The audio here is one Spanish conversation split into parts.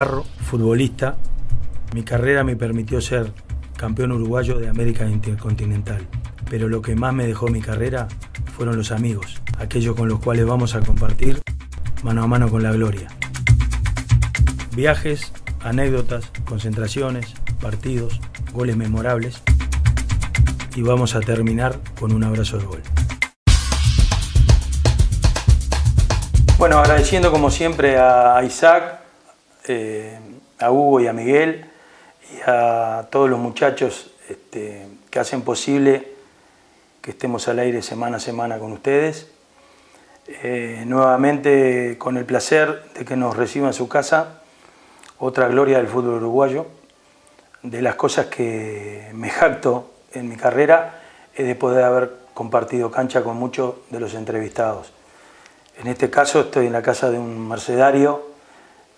Futbolista, mi carrera me permitió ser campeón uruguayo de América Intercontinental, pero lo que más me dejó mi carrera fueron los amigos, aquellos con los cuales vamos a compartir mano a mano con la gloria. Viajes, anécdotas, concentraciones, partidos, goles memorables, y vamos a terminar con un abrazo de gol. Bueno, agradeciendo como siempre a Isaac, a Hugo y a Miguel y a todos los muchachos que hacen posible que estemos al aire semana a semana con ustedes. Nuevamente con el placer de que nos reciban en su casa, otra gloria del fútbol uruguayo. De las cosas que me jacto en mi carrera es de poder haber compartido cancha con muchos de los entrevistados. En este caso estoy en la casa de un mercedario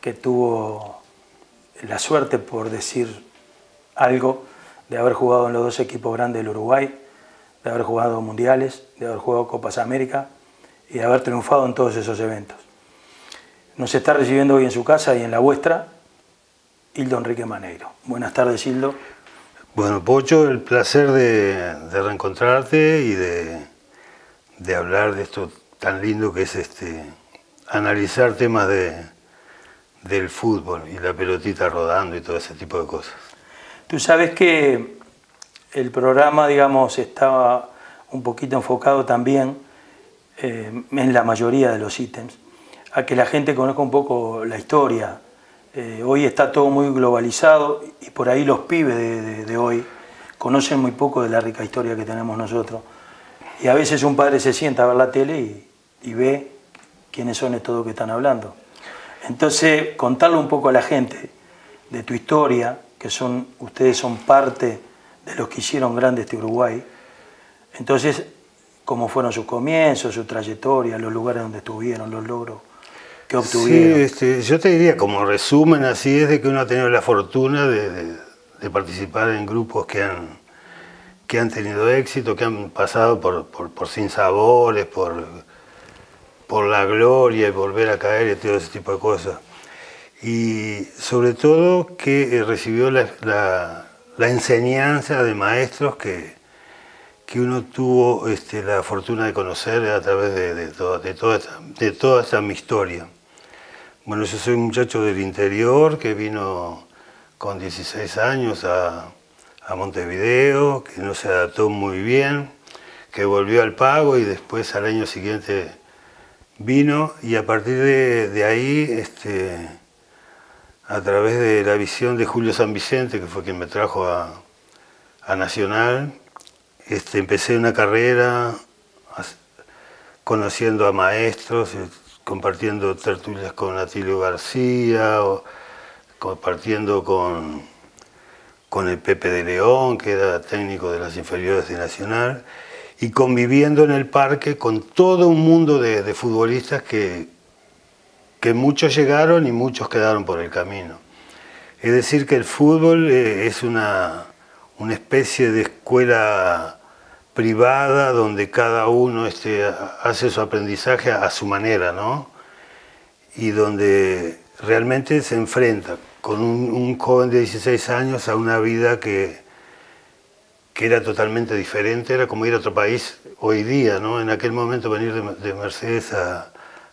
que tuvo la suerte, por decir algo, de haber jugado en los dos equipos grandes del Uruguay, de haber jugado mundiales, de haber jugado Copas América y de haber triunfado en todos esos eventos. Nos está recibiendo hoy en su casa y en la vuestra, Hildo Enrique Maneiro. Buenas tardes, Hildo. Bueno, Pocho, el placer de reencontrarte y de hablar de esto tan lindo que es analizar temas del fútbol y la pelotita rodando y todo ese tipo de cosas. Tú sabes que el programa, digamos, estaba un poquito enfocado también, en la mayoría de los ítems, a que la gente conozca un poco la historia. Hoy está todo muy globalizado y por ahí los pibes de hoy conocen muy poco de la rica historia que tenemos nosotros. Y a veces un padre se sienta a ver la tele y ve quiénes son estos que están hablando. Entonces, contarle un poco a la gente de tu historia, que ustedes son parte de los que hicieron grande este Uruguay. Entonces, cómo fueron sus comienzos, su trayectoria, los lugares donde estuvieron, los logros que obtuvieron. Sí, yo te diría, como resumen así, es de que uno ha tenido la fortuna de participar en grupos que han tenido éxito, que han pasado por sinsabores, por la gloria y volver a caer y todo ese tipo de cosas. Y sobre todo que recibió la enseñanza de maestros que uno tuvo la fortuna de conocer a través de toda esta mi historia. Bueno, yo soy un muchacho del interior que vino con 16 años a Montevideo, que no se adaptó muy bien, que volvió al Pago y después al año siguiente vino, y a partir de ahí, a través de la visión de Julio San Vicente, que fue quien me trajo a Nacional, empecé una carrera conociendo a maestros, compartiendo tertulias con Atilio García, compartiendo con el Pepe de León, que era técnico de las inferiores de Nacional, y conviviendo en el parque con todo un mundo de futbolistas que muchos llegaron y muchos quedaron por el camino. Es decir, que el fútbol es una especie de escuela privada donde cada uno hace su aprendizaje a su manera, ¿no? Y donde realmente se enfrenta con un joven de 16 años a una vida que era totalmente diferente, era como ir a otro país hoy día, ¿no? En aquel momento venir de Mercedes a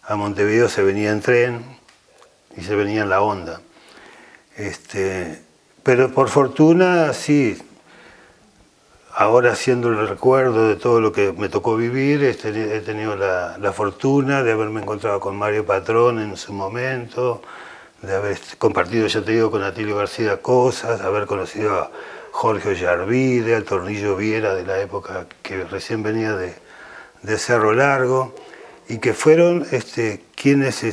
Montevideo se venía en tren y se venía en la Honda. Pero por fortuna, sí, ahora haciendo el recuerdo de todo lo que me tocó vivir, he tenido la fortuna de haberme encontrado con Mario Patrón en su momento, de haber compartido, ya te digo, con Atilio García cosas, de haber conocido a Jorge Ollarvide, al Tornillo Viera de la época que recién venía de Cerro Largo, y que fueron quienes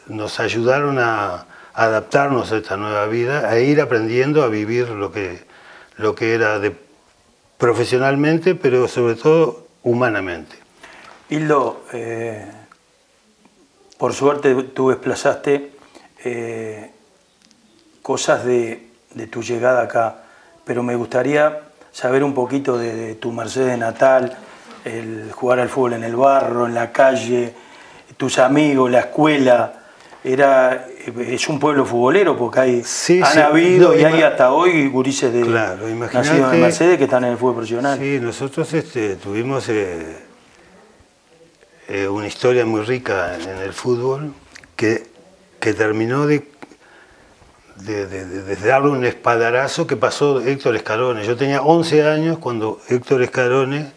nos ayudaron a adaptarnos a esta nueva vida, a ir aprendiendo a vivir lo que era profesionalmente, pero sobre todo humanamente. Hildo, por suerte tú desplazaste cosas de tu llegada acá, pero me gustaría saber un poquito de tu Mercedes natal, el jugar al fútbol en el barro, en la calle, tus amigos, la escuela. es un pueblo futbolero, porque han sí, habido y hay hasta hoy gurises claro, nacidos en Mercedes que están en el fútbol profesional. Sí, nosotros tuvimos una historia muy rica en el fútbol que terminó de darle un espaldarazo que pasó Héctor Escarone. Yo tenía 11 años cuando Héctor Escarone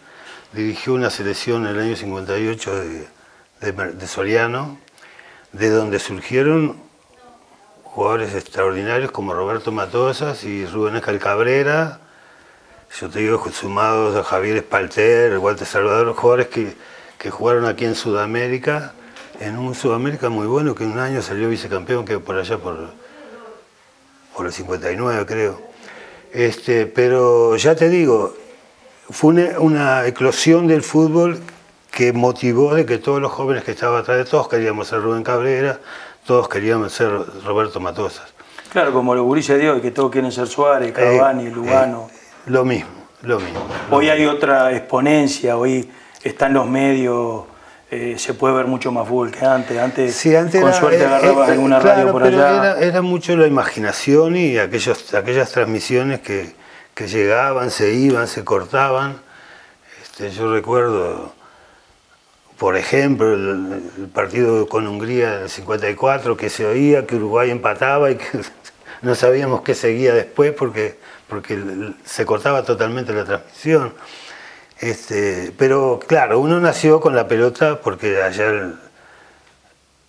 dirigió una selección en el año 58 de Soriano, de donde surgieron jugadores extraordinarios como Roberto Matosas y Rubén Escal Cabrera, yo te digo, sumados a Javier Espalter, Walter Salvador, jugadores que jugaron aquí en Sudamérica, en un Sudamérica muy bueno, que un año salió vicecampeón, que por allá por el 59 creo. Pero ya te digo, fue una eclosión del fútbol que motivó de que todos los jóvenes que estaban atrás, todos queríamos ser Rubén Cabrera, todos queríamos ser Roberto Matosas. Claro, como los gurises de hoy, que todos quieren ser Suárez, Cavani, Lugano. Lo mismo. Hoy hay otra exponencia, hoy están los medios, se puede ver mucho más fútbol que antes. Antes con suerte agarrabas alguna radio por allá. Era mucho la imaginación y aquellas transmisiones que llegaban, se iban, se cortaban. Yo recuerdo, por ejemplo, el partido con Hungría en el 54, que se oía que Uruguay empataba y que no sabíamos qué seguía después porque se cortaba totalmente la transmisión. Pero claro, uno nació con la pelota porque allá,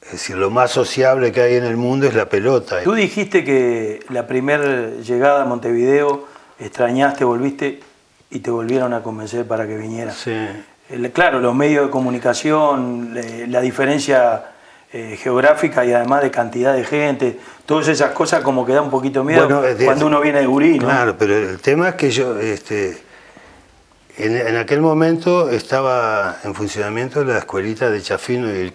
es decir, lo más sociable que hay en el mundo es la pelota. Tú dijiste que la primera llegada a Montevideo extrañaste, volviste y te volvieron a convencer para que vinieras. Sí. Claro, los medios de comunicación, la diferencia geográfica y además de cantidad de gente, todas esas cosas como que da un poquito miedo cuando uno viene de gurí, ¿no? Claro, pero el tema es que yo, en aquel momento estaba en funcionamiento la escuelita de Chafino y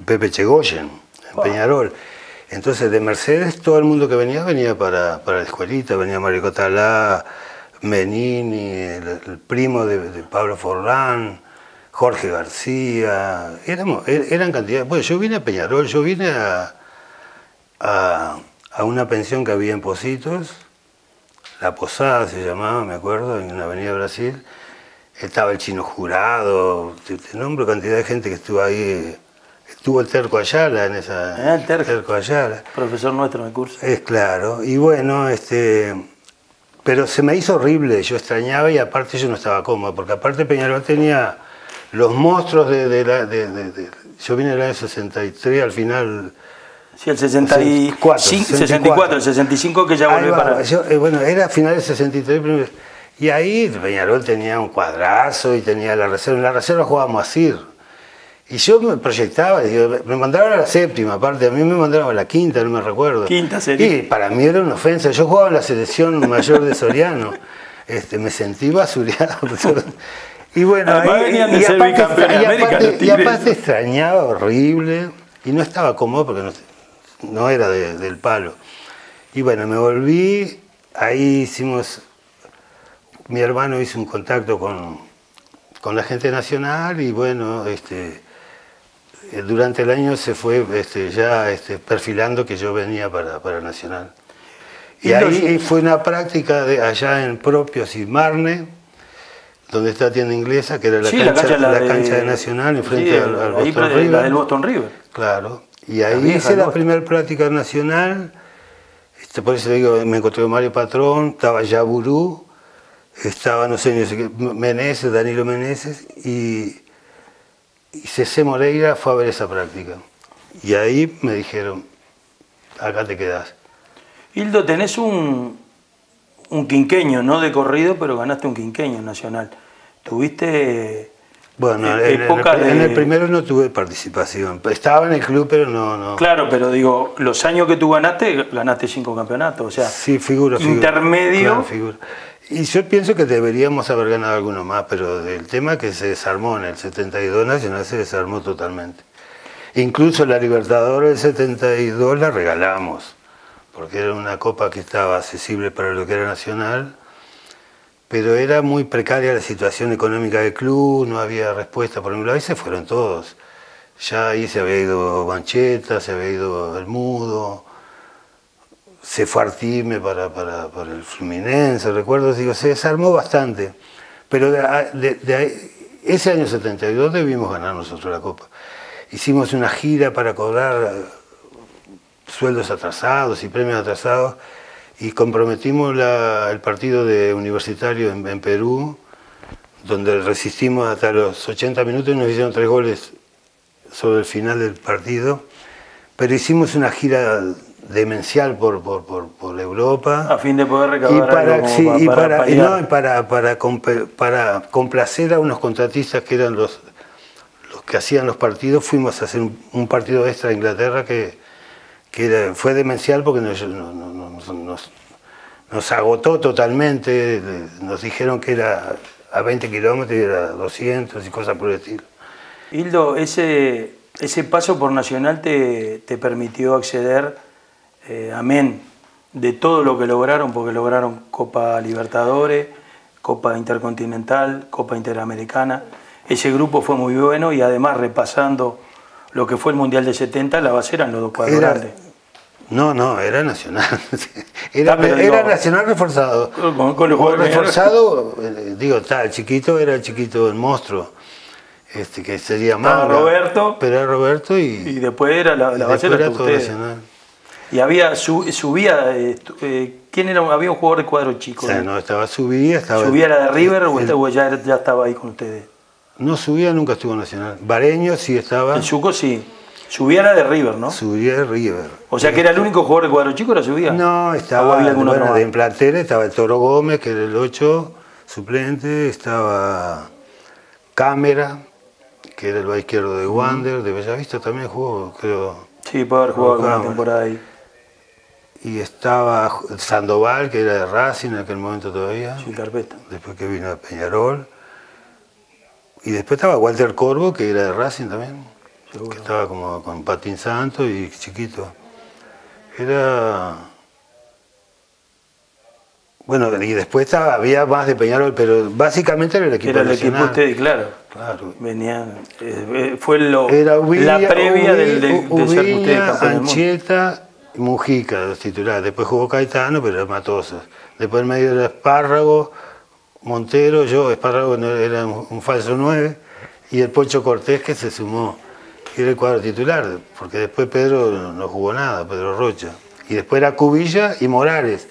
Pepe Chegoyen, en Peñarol. Entonces de Mercedes todo el mundo que venía para la escuelita, venía Mario Catalá, Menini, el primo de Pablo Forlán, Jorge García, eran cantidades. Bueno, yo vine a Peñarol, yo vine a una pensión que había en Pocitos, La Posada se llamaba, me acuerdo, en la Avenida Brasil. Estaba el Chino Jurado, te nombro cantidad de gente que estuvo ahí. Estuvo el Terco Ayala en esa... El Terco Ayala. Profesor nuestro en el curso. Es claro, y bueno, pero se me hizo horrible, yo extrañaba y aparte yo no estaba cómodo, porque aparte Peñarol tenía los monstruos yo vine en el año 63, al final... Sí, el 64, el 65 que ya volvió para... bueno, era final del 63, y ahí Peñarol tenía un cuadrazo y tenía la reserva, en la reserva jugábamos a CIR. Y yo me proyectaba, me mandaron a la séptima, aparte a mí me mandaron a la quinta, no me recuerdo. Quinta sería. Y para mí era una ofensa, yo jugaba en la selección mayor de Soriano, me sentí basureado. Y bueno, y aparte extrañaba horrible, y no estaba cómodo porque no era del palo. Y bueno, me volví, ahí mi hermano hizo un contacto con la gente nacional y bueno, durante el año se fue perfilando que yo venía para Nacional. Y ahí fue una práctica allá en Propios y Marne, donde está Tienda Inglesa, que era la cancha de Nacional, enfrente al Boston River. La del Boston River. Claro. Y ahí hice la primera práctica nacional, por eso digo, me encontré con Mario Patrón, estaba Yaburú, estaba, no sé qué, Meneses, Danilo Meneses, y Cecé Moreira fue a ver esa práctica. Y ahí me dijeron, acá te quedás. Hildo, tenés un quinqueño, no de corrido, pero ganaste un quinqueño nacional. Tuviste... Bueno, en el primero no tuve participación. Estaba en el club, pero no. Claro, pero digo, los años que tú ganaste 5 campeonatos, o sea, sí, figura. Intermedio. Claro, figura. Y yo pienso que deberíamos haber ganado alguno más, pero el tema es que se desarmó en el 72, Nacional se desarmó totalmente. Incluso la Libertadores del 72 la regalamos, porque era una copa que estaba accesible para lo que era Nacional, pero era muy precaria la situación económica del club, no había respuesta. Por ejemplo, ahí se fueron todos. Ya ahí se había ido Bancheta, se había ido El Mudo, se fue Artime para el Fluminense, recuerdo, digo, se desarmó bastante. Pero ese año 72 debimos ganar nosotros la Copa. Hicimos una gira para cobrar sueldos atrasados y premios atrasados y comprometimos el partido de Universitario en Perú, donde resistimos hasta los 80 minutos y nos hicieron 3 goles sobre el final del partido. Pero hicimos una gira demencial por Europa. A fin de poder recaudar algo para complacer a unos contratistas que eran los que hacían los partidos. Fuimos a hacer un partido extra a Inglaterra que fue demencial porque nos agotó totalmente. Nos dijeron que era a 20 kilómetros y era 200 y cosas por el estilo. Hildo, ese paso por Nacional te permitió acceder, amén, de todo lo que lograron, porque lograron Copa Libertadores, Copa Intercontinental, Copa Interamericana. Ese grupo fue muy bueno y además repasando lo que fue el Mundial de 70, la base eran los 2 cuadros grandes. No, era Nacional. Era Nacional reforzado. Con los jugadores reforzado, digo, el chiquito era el chiquito, el monstruo. Que sería más. Roberto. Pero era Roberto y después era la base era todo Nacional. Y había subía, ¿quién era? Había un jugador de cuadro chico. O sea, no, ¿Subía la de River o ya estaba ahí con ustedes? No, Subía nunca estuvo en Nacional. Bareño sí estaba. El Chuco sí. Subía la de River, ¿no? Subía de River. O sea que era el único jugador de cuadro chico, ¿era Subía? No, estaba, en plantel estaba el Toro Gómez, que era el 8 suplente, estaba Cámara, que era el back izquierdo de Wander, de Bellavista también jugó, creo. Sí, puede haber jugado alguna temporada ahí. Y estaba Sandoval, que era de Racing en aquel momento todavía. Sí, Carpeta. Después que vino a Peñarol. Y después estaba Walter Corvo, que era de Racing también. Seguro. Que estaba como con Patín Santo y chiquito. Era... Bueno, y después había más de Peñarol, pero básicamente era el equipo nacional. Era el equipo ustedes, claro. Venían, fue la previa del ser ustedes campeón del mundo. Anchieta y Mujica, los titulares. Después jugó Caetano, pero era Matosas. Después en medio era Espárrago, Montero, Espárrago era un falso 9, y el Pocho Cortés que se sumó. Era el cuadro titular, porque después Pedro no jugó nada, Pedro Rocha. Y después era Cubilla y Morales,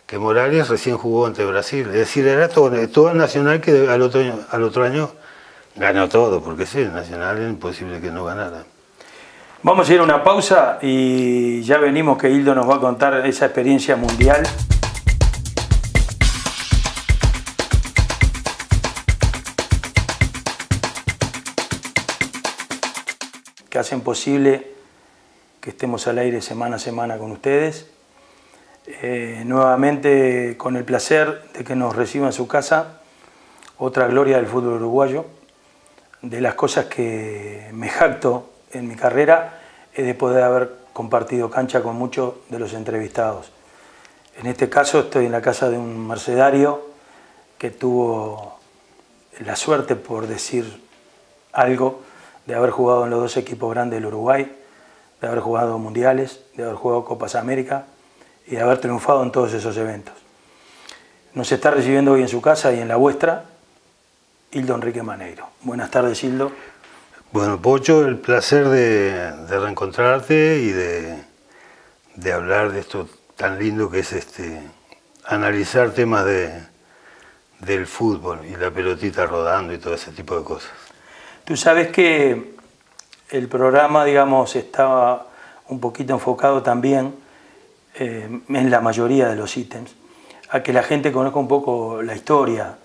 que Morales recién jugó ante Brasil. Es decir, era todo el Nacional que al otro año ganó todo, porque sí, el Nacional era imposible que no ganara. Vamos a ir a una pausa y ya venimos que Hildo nos va a contar esa experiencia mundial. Que hacen posible que estemos al aire semana a semana con ustedes. Nuevamente con el placer de que nos reciba en su casa, otra gloria del fútbol uruguayo. De las cosas que me jacto en mi carrera es de poder haber compartido cancha con muchos de los entrevistados. En este caso estoy en la casa de un mercedario que tuvo la suerte, por decir algo, de haber jugado en los 2 equipos grandes del Uruguay, de haber jugado mundiales, de haber jugado Copas América y de haber triunfado en todos esos eventos. Nos está recibiendo hoy en su casa y en la vuestra, Hildo Enrique Maneiro. Buenas tardes, Hildo. Bueno, Pocho, el placer de reencontrarte y de hablar de esto tan lindo que es analizar temas del fútbol y la pelotita rodando y todo ese tipo de cosas. Tú sabes que el programa, digamos, estaba un poquito enfocado también, en la mayoría de los ítems, a que la gente conozca un poco la historia.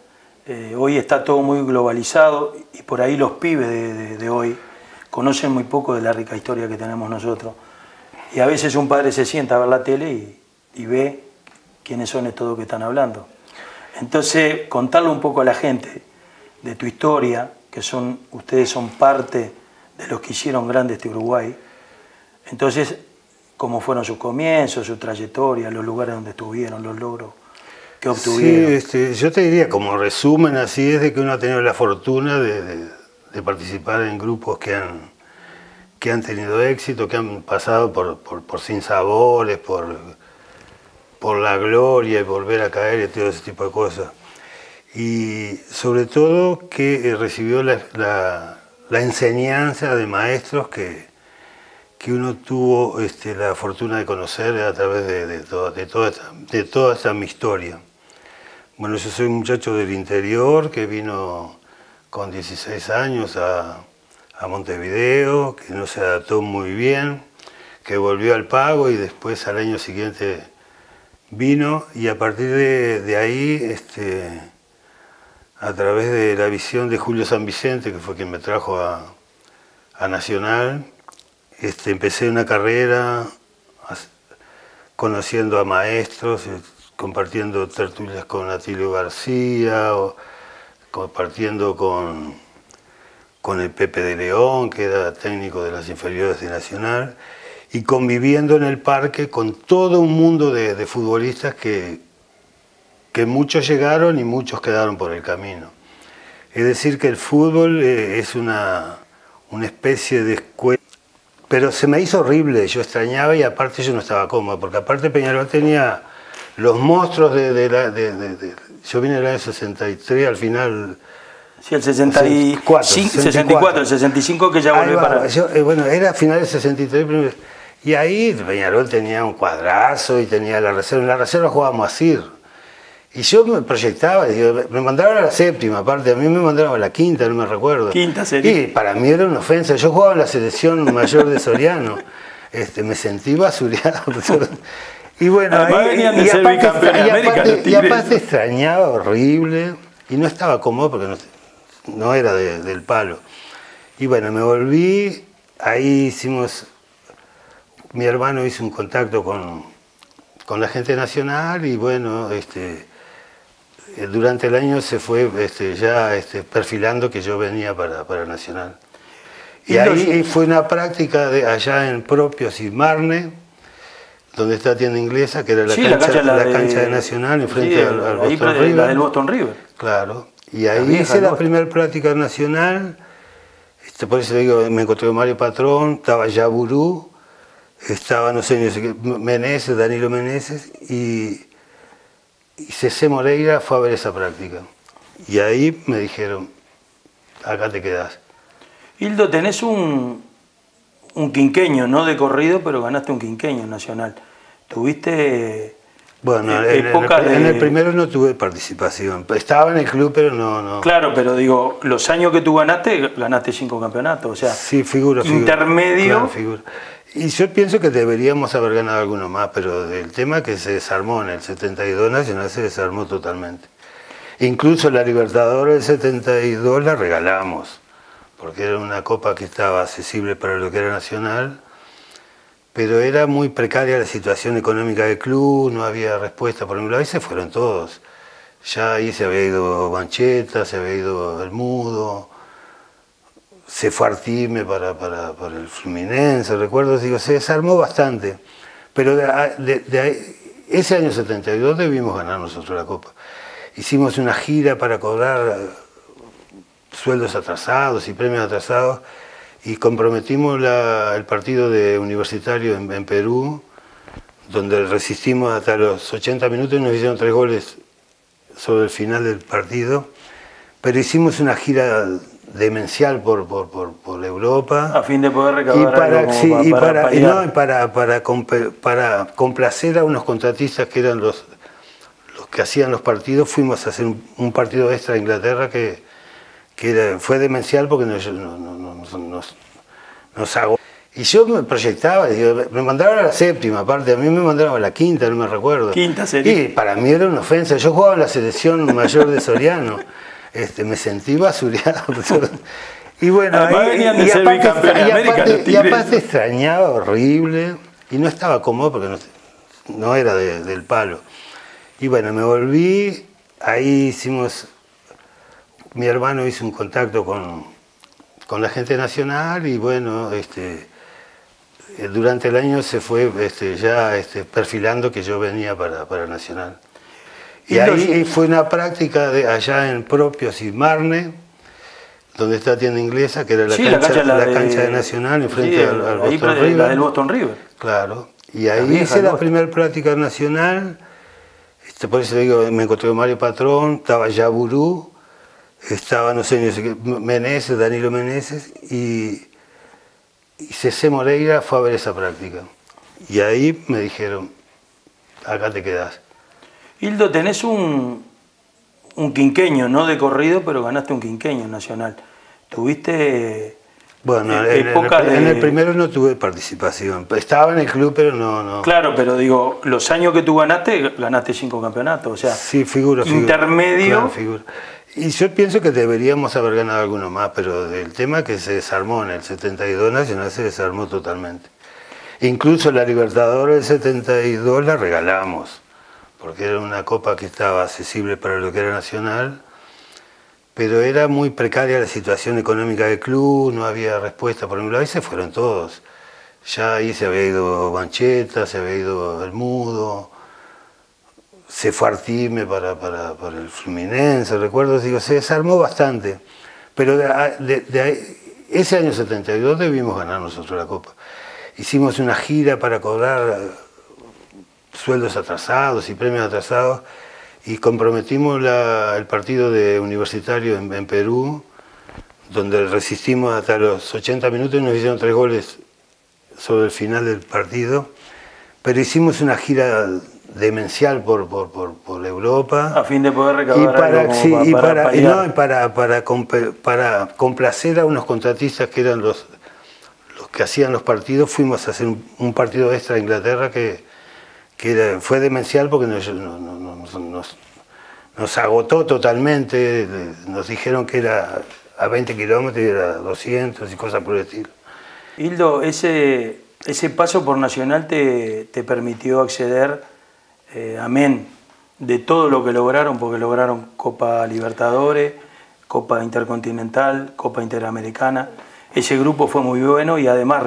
Hoy está todo muy globalizado y por ahí los pibes de hoy conocen muy poco de la rica historia que tenemos nosotros. Y a veces un padre se sienta a ver la tele y ve quiénes son estos que están hablando. Entonces, contarle un poco a la gente de tu historia, que ustedes son parte de los que hicieron grande este Uruguay. Entonces, cómo fueron sus comienzos, su trayectoria, los lugares donde estuvieron, los logros que obtuvieron. Sí, yo te diría, como resumen así, es de que uno ha tenido la fortuna de participar en grupos que han tenido éxito, que han pasado por sinsabores, por la gloria y volver a caer y todo ese tipo de cosas. Y sobre todo que recibió la enseñanza de maestros que uno tuvo la fortuna de conocer a través de toda esta mi historia. Bueno, yo soy un muchacho del interior que vino con 16 años a Montevideo, que no se adaptó muy bien, que volvió al Pago y después al año siguiente vino, y a partir de ahí, a través de la visión de Julio San Vicente, que fue quien me trajo a Nacional, empecé una carrera conociendo a maestros, compartiendo tertulias con Atilio García, o compartiendo con el Pepe de León, que era técnico de las inferiores de Nacional, y conviviendo en el parque con todo un mundo de futbolistas que muchos llegaron y muchos quedaron por el camino. Es decir, que el fútbol es una especie de escuela, pero se me hizo horrible, yo extrañaba y aparte yo no estaba cómodo, porque aparte Peñarol tenía los monstruos yo vine en el año 63, al final... Sí, el 64, el 65 que ya volvió para... bueno, era final del 63, y ahí Peñarol tenía un cuadrazo y tenía la reserva. En la reserva jugábamos a CIR. Y yo me proyectaba, me mandaron a la séptima, aparte, a mí me mandaron a la quinta, no me recuerdo. Quinta sería. Y para mí era una ofensa. Yo jugaba en la selección mayor de Soriano. Me sentí basureado. Y bueno, y aparte extrañaba horrible, y no estaba cómodo porque no era del palo. Y bueno, me volví, ahí mi hermano hizo un contacto con la gente nacional y bueno, durante el año se fue perfilando que yo venía para Nacional. Y ahí fue una práctica allá en Propios y Marne, donde está la tienda inglesa, que era la cancha de Nacional, enfrente al Boston River. La del Boston River. Claro. Y ahí hice la primera práctica nacional, por eso digo, me encontré con Mario Patrón, estaba Yaburú, estaba, no sé qué, Meneses, Danilo Meneses, y Cecé Moreira fue a ver esa práctica. Y ahí me dijeron, acá te quedás. Hildo, tenés un quinqueño, no de corrido, pero ganaste un quinqueño nacional. Tuviste... Bueno, en el primero no tuve participación. Estaba en el club, pero no. Claro, pero digo, los años que tú ganaste 5 campeonatos. O sea, sí, figura. Intermedio. Claro, figura. Y yo pienso que deberíamos haber ganado alguno más, pero el tema que se desarmó en el 72 Nacional se desarmó totalmente. Incluso la Libertadores del 72 la regalamos, porque era una copa que estaba accesible para lo que era Nacional. Pero era muy precaria la situación económica del club, no había respuesta. Por ejemplo, ahí se fueron todos. Ya ahí se había ido Bancheta, se había ido Bermudo, se fue Artime para el Fluminense, recuerdo, digo, se desarmó bastante. Pero ese año 72 debimos ganar nosotros la Copa. Hicimos una gira para cobrar sueldos atrasados y premios atrasados, y comprometimos el partido de Universitario en Perú, donde resistimos hasta los 80 minutos y nos hicieron 3 goles sobre el final del partido. Pero hicimos una gira demencial por Europa. A fin de poder recaudar para complacer a unos contratistas que eran los que hacían los partidos. Fuimos a hacer un partido extra a Inglaterra que fue demencial porque nos hago. Y yo me proyectaba, me mandaron a la séptima, aparte, a mí me mandaron a la quinta, no me recuerdo. Quinta sería. Y para mí era una ofensa. Yo jugaba en la selección mayor de Soriano. Me sentí basureado. Y bueno, y aparte extrañaba horrible y no estaba cómodo porque no era del palo. Y bueno, me volví, ahí mi hermano hizo un contacto con la gente nacional y bueno, durante el año se fue perfilando que yo venía para Nacional. Y ahí fue una práctica allá en Propios y Marne, donde está Tienda Inglesa, que era la Sí, cancha, la cancha de Nacional, enfrente sí, al ahí Boston la River. del Boston River. Claro, y ahí vieja hice del la Boston. primera práctica nacional. Por eso digo, me encontré con Mario Patrón, estaba Yaburú, estaba, no sé qué, Meneses, Danilo Meneses, y Cecé Moreira fue a ver esa práctica. Y ahí me dijeron, acá te quedás. Hildo, tenés un quinqueño, no de corrido, pero ganaste un quinqueño nacional. Tuviste Bueno, época en el primero no tuve participación. Estaba en el club, pero no. Claro, pero digo, los años que tú ganaste 5 campeonatos, o sea, sí, figura. intermedio. Claro, figura. Y yo pienso que deberíamos haber ganado alguno más, pero el tema que se desarmó en el 72 Nacional se desarmó totalmente. Incluso la Libertadores del 72 la regalamos, porque era una copa que estaba accesible para lo que era Nacional, pero era muy precaria la situación económica del club, no había respuesta. Por ejemplo, ahí se fueron todos. Ya ahí se había ido Bancheta, se había ido Bermudo, se fue Artime para el Fluminense, recuerdo, digo, se desarmó bastante. Pero ese año 72 debimos ganar nosotros la Copa. Hicimos una gira para cobrar sueldos atrasados y premios atrasados y comprometimos el partido de Universitario en Perú, donde resistimos hasta los 80 minutos y nos hicieron 3 goles sobre el final del partido. Pero hicimos una gira demencial por Europa. A fin de poder recaudar para complacer a unos contratistas que eran los que hacían los partidos. Fuimos a hacer un partido extra a Inglaterra que fue demencial porque nos agotó totalmente. Nos dijeron que era a 20 kilómetros y era 200 y cosas por el estilo. Hildo, ese paso por Nacional te permitió acceder, amén, de todo lo que lograron, porque lograron Copa Libertadores, Copa Intercontinental, Copa Interamericana. Ese grupo fue muy bueno y además